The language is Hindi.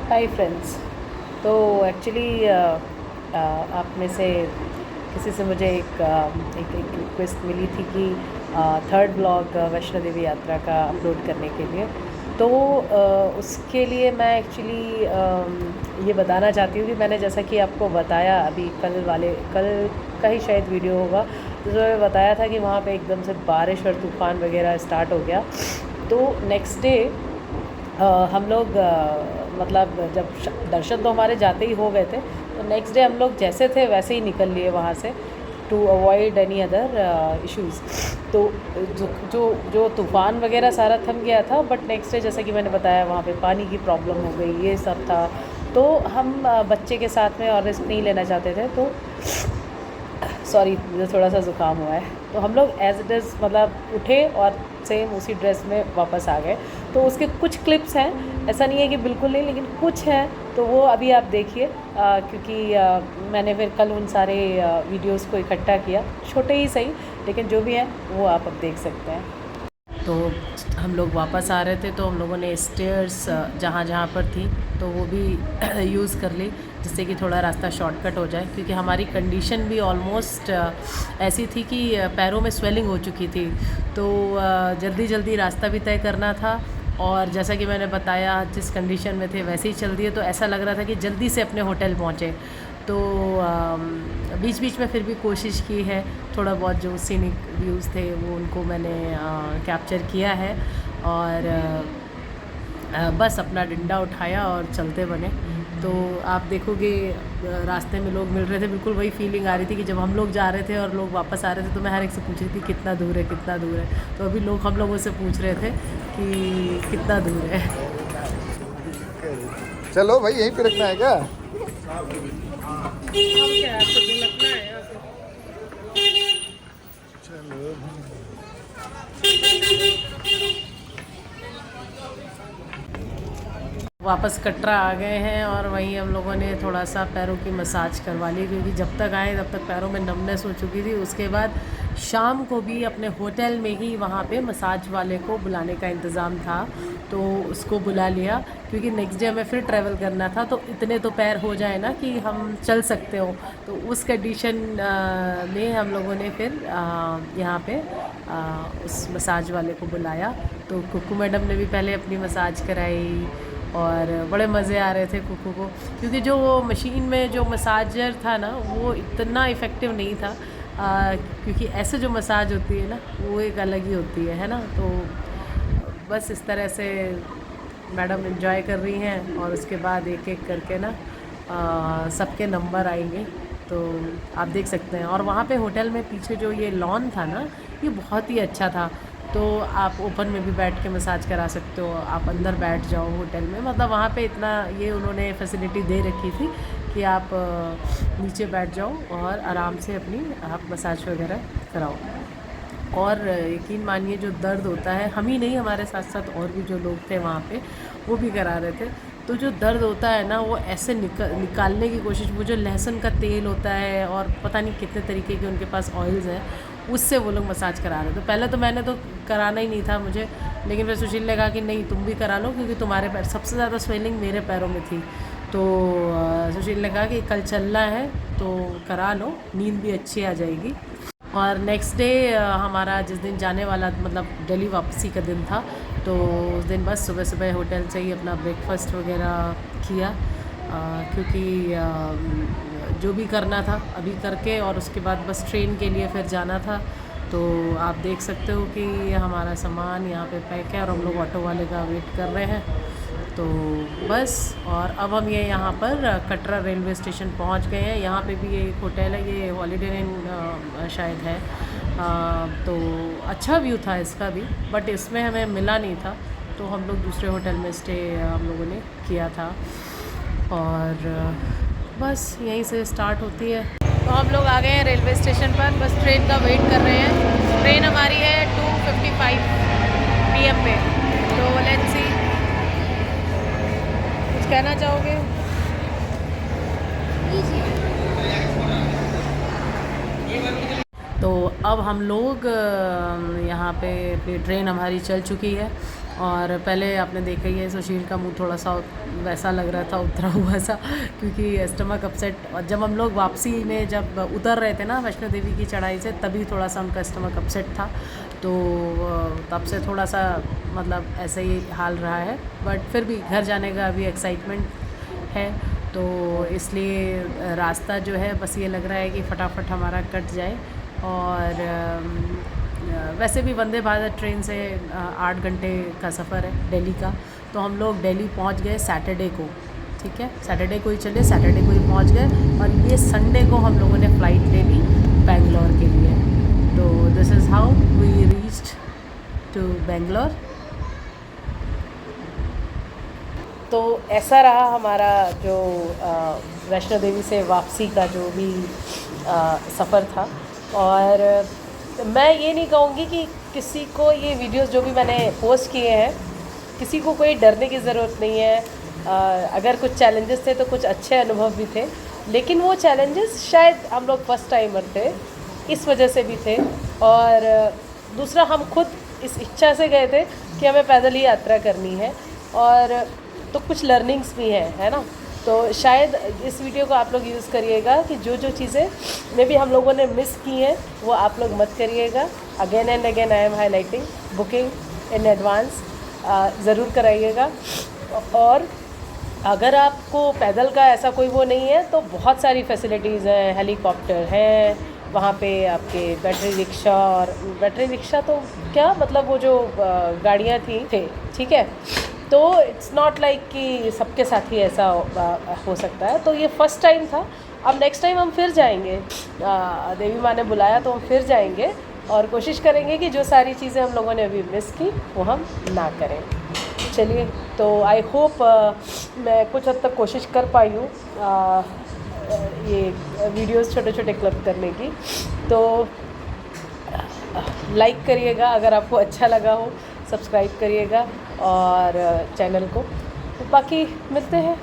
Hi friends. तो एक्चुअली आप में से किसी से मुझे एक रिक्वेस्ट मिली थी कि थर्ड ब्लॉग वैष्णो देवी यात्रा का अपलोड करने के लिए। तो उसके लिए मैं एक्चुअली ये बताना चाहती हूँ कि मैंने जैसा कि आपको बताया अभी कल का ही शायद वीडियो होगा, जिसमें मैं बताया था कि वहाँ पे एकदम से बारिश और तूफ़ान वगैरह स्टार्ट हो गया। तो नेक्स्ट डे हम लोग मतलब जब दर्शन तो हमारे जाते ही हो गए थे, तो नेक्स्ट डे हम लोग जैसे थे वैसे ही निकल लिए वहाँ से to avoid any other issues. तो जो तूफ़ान वगैरह सारा थम गया था, बट नेक्स्ट डे जैसा कि मैंने बताया वहाँ पे पानी की प्रॉब्लम हो गई, ये सब था। तो हम बच्चे के साथ में और रिस्क नहीं लेना चाहते थे, तो सॉरी मुझे थोड़ा सा ज़ुकाम हुआ है। तो हम लोग एज इट इज़ मतलब उठे और सेम उसी ड्रेस में वापस आ गए। तो उसके कुछ क्लिप्स हैं, ऐसा नहीं है कि बिल्कुल नहीं, लेकिन कुछ हैं, तो वो अभी आप देखिए, क्योंकि मैंने फिर कल उन सारे वीडियोस को इकट्ठा किया, छोटे ही सही, लेकिन जो भी हैं वो आप अब देख सकते हैं। तो हम लोग वापस आ रहे थे, तो हम लोगों ने स्टेयर्स जहाँ जहाँ पर थी तो वो भी यूज़ कर ली, जिससे कि थोड़ा रास्ता शॉर्टकट हो जाए, क्योंकि हमारी कंडीशन भी ऑलमोस्ट ऐसी थी कि पैरों में स्वेलिंग हो चुकी थी। तो जल्दी जल्दी रास्ता भी तय करना था, और जैसा कि मैंने बताया जिस कंडीशन में थे वैसे ही चल दिए, तो ऐसा लग रहा था कि जल्दी से अपने होटल पहुँचे। तो बीच बीच में फिर भी कोशिश की है, थोड़ा बहुत जो सीनिक व्यूज़ थे वो उनको मैंने कैप्चर किया है, और बस अपना डंडा उठाया और चलते बने। तो आप देखोगे रास्ते में लोग मिल रहे थे, बिल्कुल वही फीलिंग आ रही थी कि जब हम लोग जा रहे थे और लोग वापस आ रहे थे, तो मैं हर एक से पूछ रही थी कितना दूर है, कितना दूर है। तो अभी लोग हम लोगों से पूछ रहे थे कि कितना दूर है। चलो भाई यहीं पे रखना है क्या? चलो वापस कटरा आ गए हैं, और वहीं हम लोगों ने थोड़ा सा पैरों की मसाज करवा ली, क्योंकि जब तक आए तब तक पैरों में नमनेस हो चुकी थी। उसके बाद शाम को भी अपने होटल में ही वहाँ पे मसाज वाले को बुलाने का इंतज़ाम था, तो उसको बुला लिया, क्योंकि नेक्स्ट डे हमें फिर ट्रैवल करना था। तो इतने तो पैर हो जाए ना कि हम चल सकते हो। तो उस कंडीशन में हम लोगों ने फिर यहाँ पे उस मसाज वाले को बुलाया। तो कुकू मैडम ने भी पहले अपनी मसाज कराई, और बड़े मज़े आ रहे थे कुकू को, क्योंकि जो वो मशीन में जो मसाजर था ना वो इतना इफ़ेक्टिव नहीं था, क्योंकि ऐसे जो मसाज होती है ना वो एक अलग ही होती है ना। तो बस इस तरह से मैडम एंजॉय कर रही हैं, और उसके बाद एक एक करके ना सबके नंबर आएंगे, तो आप देख सकते हैं। और वहाँ पे होटल में पीछे जो ये लॉन था ना, ये बहुत ही अच्छा था। तो आप ओपन में भी बैठ के मसाज करा सकते हो, आप अंदर बैठ जाओ होटल में, मतलब वहाँ पे इतना ये उन्होंने फैसिलिटी दे रखी थी कि आप नीचे बैठ जाओ और आराम से अपनी आप मसाज वगैरह कराओ। और यकीन मानिए जो दर्द होता है, हम ही नहीं हमारे साथ साथ और भी जो लोग थे वहाँ पे वो भी करा रहे थे। तो जो दर्द होता है ना वो ऐसे निकालने की कोशिश, वो जो लहसुन का तेल होता है और पता नहीं कितने तरीके के उनके पास ऑयल्स हैं, उससे वो लोग मसाज करा रहे थे। तो पहले तो मैंने तो कराना ही नहीं था मुझे, लेकिन फिर सुशील ने कहा कि नहीं तुम भी करा लो, क्योंकि तुम्हारे पैर सबसे ज़्यादा स्वेलिंग मेरे पैरों में थी। तो सुशील ने कहा कि कल चलना है तो करा लो, नींद भी अच्छी आ जाएगी। और नेक्स्ट डे हमारा जिस दिन जाने वाला, मतलब दिल्ली वापसी का दिन था, तो उस दिन बस सुबह सुबह होटल से ही अपना ब्रेकफास्ट वगैरह किया, क्योंकि जो भी करना था अभी करके, और उसके बाद बस ट्रेन के लिए फिर जाना था। तो आप देख सकते हो कि हमारा सामान यहाँ पे पैक है, और हम लोग ऑटो वाले का वेट कर रहे हैं। तो बस, और अब हम ये यहाँ पर कटरा रेलवे स्टेशन पहुँच गए हैं। यहाँ पे भी ये एक होटल है, ये हॉलीडे इन शायद है। तो अच्छा व्यू था इसका भी, बट इसमें हमें मिला नहीं था, तो हम लोग दूसरे होटल में स्टे हम लोगों ने किया था। और बस यहीं से स्टार्ट होती है। तो हम लोग आ गए हैं रेलवे स्टेशन पर, बस ट्रेन का वेट कर रहे हैं। ट्रेन हमारी है 2:55 PM पे। तो लेट्स सी, कुछ कहना चाहोगे? तो अब हम लोग यहाँ पे ट्रेन हमारी चल चुकी है, और पहले आपने देखा ही है सुशील का मुंह थोड़ा सा वैसा लग रहा था, उतरा हुआ सा, क्योंकि स्टमक अपसेट। और जब हम लोग वापसी में जब उतर रहे थे ना वैष्णो देवी की चढ़ाई से, तभी थोड़ा सा उनका स्टमक अपसेट था, तो तब से थोड़ा सा मतलब ऐसे ही हाल रहा है। बट फिर भी घर जाने का अभी एक्साइटमेंट है, तो इसलिए रास्ता जो है बस ये लग रहा है कि फटाफट हमारा कट जाए। और वैसे भी वंदे भारत ट्रेन से 8 घंटे का सफ़र है दिल्ली का, तो हम लोग दिल्ली पहुंच गए सैटरडे को, ठीक है, सैटरडे को ही चले, सैटरडे को ही पहुंच गए। और ये संडे को हम लोगों ने फ़्लाइट ले ली बेंगलोर के लिए। तो this is how we reached to Bangalore. तो ऐसा रहा हमारा जो वैष्णो देवी से वापसी का जो भी सफ़र था। और मैं ये नहीं कहूँगी कि किसी को ये वीडियोस जो भी मैंने पोस्ट किए हैं, किसी को कोई डरने की ज़रूरत नहीं है। अगर कुछ चैलेंजेस थे तो कुछ अच्छे अनुभव भी थे, लेकिन वो चैलेंजेस शायद हम लोग फर्स्ट टाइमर थे इस वजह से भी थे। और दूसरा, हम खुद इस इच्छा से गए थे कि हमें पैदल ही यात्रा करनी है, और तो कुछ लर्निंग्स भी हैं, है ना। तो शायद इस वीडियो को आप लोग यूज़ करिएगा कि जो जो चीज़ें मे भी हम लोगों ने मिस की हैं वो आप लोग मत करिएगा। Again and again I am highlighting, booking in advance ज़रूर कराइएगा। और अगर आपको पैदल का ऐसा कोई वो नहीं है तो बहुत सारी फैसिलिटीज़ हैं, हेलीकॉप्टर है वहाँ पे, आपके बैटरी रिक्शा, और बैटरी रिक्शा तो क्या मतलब वो जो गाड़ियाँ थी ठीक है। तो इट्स नॉट लाइक कि सबके साथ ही ऐसा हो सकता है। तो ये फ़र्स्ट टाइम था, अब नेक्स्ट टाइम हम फिर जाएंगे, देवी माँ ने बुलाया तो हम फिर जाएंगे, और कोशिश करेंगे कि जो सारी चीज़ें हम लोगों ने अभी मिस की वो हम ना करें। चलिए, तो आई होप मैं कुछ हद तक कोशिश कर पाई हूँ ये वीडियोस छोटे छोटे क्लिप करने की। तो लाइक करिएगा अगर आपको अच्छा लगा हो, सब्सक्राइब करिएगा और चैनल को। बाकी मिलते हैं